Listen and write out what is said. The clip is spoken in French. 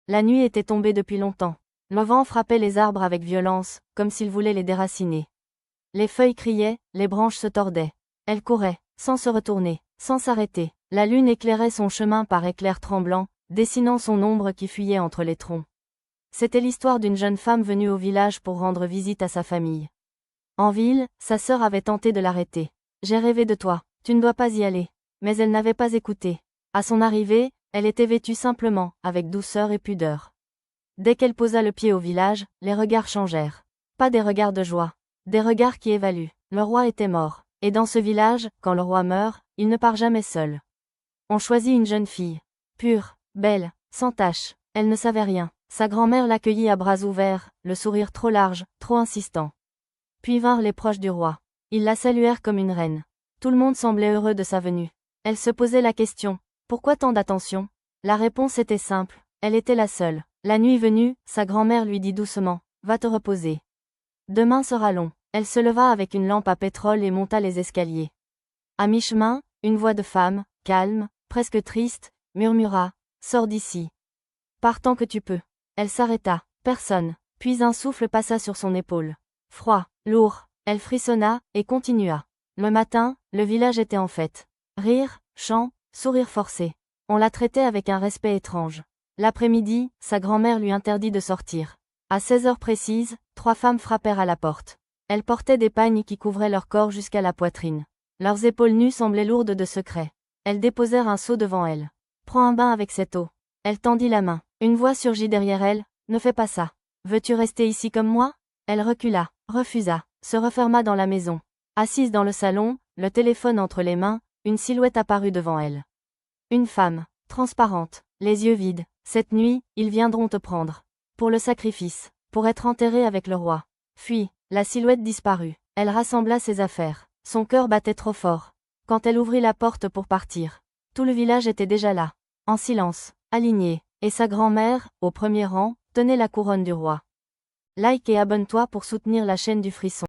La nuit était tombée depuis longtemps. Le vent frappait les arbres avec violence, comme s'il voulait les déraciner. Les feuilles criaient, les branches se tordaient. Elle courait, sans se retourner, sans s'arrêter. La lune éclairait son chemin par éclairs tremblants, dessinant son ombre qui fuyait entre les troncs. C'était l'histoire d'une jeune femme venue au village pour rendre visite à sa famille. En ville, sa sœur avait tenté de l'arrêter. « J'ai rêvé de toi, tu ne dois pas y aller. » Mais elle n'avait pas écouté. À son arrivée, elle était vêtue simplement, avec douceur et pudeur. Dès qu'elle posa le pied au village, les regards changèrent. Pas des regards de joie. Des regards qui évaluent. Le roi était mort. Et dans ce village, quand le roi meurt, il ne part jamais seul. On choisit une jeune fille. Pure, belle, sans tache. Elle ne savait rien. Sa grand-mère l'accueillit à bras ouverts, le sourire trop large, trop insistant. Puis vinrent les proches du roi. Ils la saluèrent comme une reine. Tout le monde semblait heureux de sa venue. Elle se posait la question. Pourquoi tant d'attention? La réponse était simple. Elle était la seule. La nuit venue, sa grand-mère lui dit doucement. Va te reposer. Demain sera long. Elle se leva avec une lampe à pétrole et monta les escaliers. À mi-chemin, une voix de femme, calme, presque triste, murmura. Sors d'ici. Pars tant que tu peux. Elle s'arrêta. Personne. Puis un souffle passa sur son épaule. Froid, lourd. Elle frissonna, et continua. Le matin, le village était en fête. Rire, chants, sourires forcés. On la traitait avec un respect étrange. L'après-midi, sa grand-mère lui interdit de sortir. À 16 heures précises, 3 femmes frappèrent à la porte. Elles portaient des pagnes qui couvraient leur corps jusqu'à la poitrine. Leurs épaules nues semblaient lourdes de secrets. Elles déposèrent un seau devant elle. Prends un bain avec cette eau. Elle tendit la main. Une voix surgit derrière elle. Ne fais pas ça. Veux-tu rester ici comme moi? Elle recula, refusa, se referma dans la maison. Assise dans le salon, le téléphone entre les mains, une silhouette apparut devant elle. Une femme, transparente, les yeux vides. Cette nuit, ils viendront te prendre. Pour le sacrifice, pour être enterré avec le roi. Puis, la silhouette disparut. Elle rassembla ses affaires. Son cœur battait trop fort. Quand elle ouvrit la porte pour partir, tout le village était déjà là, en silence, aligné, et sa grand-mère, au premier rang, tenait la couronne du roi. Like et abonne-toi pour soutenir la chaîne du Frisson.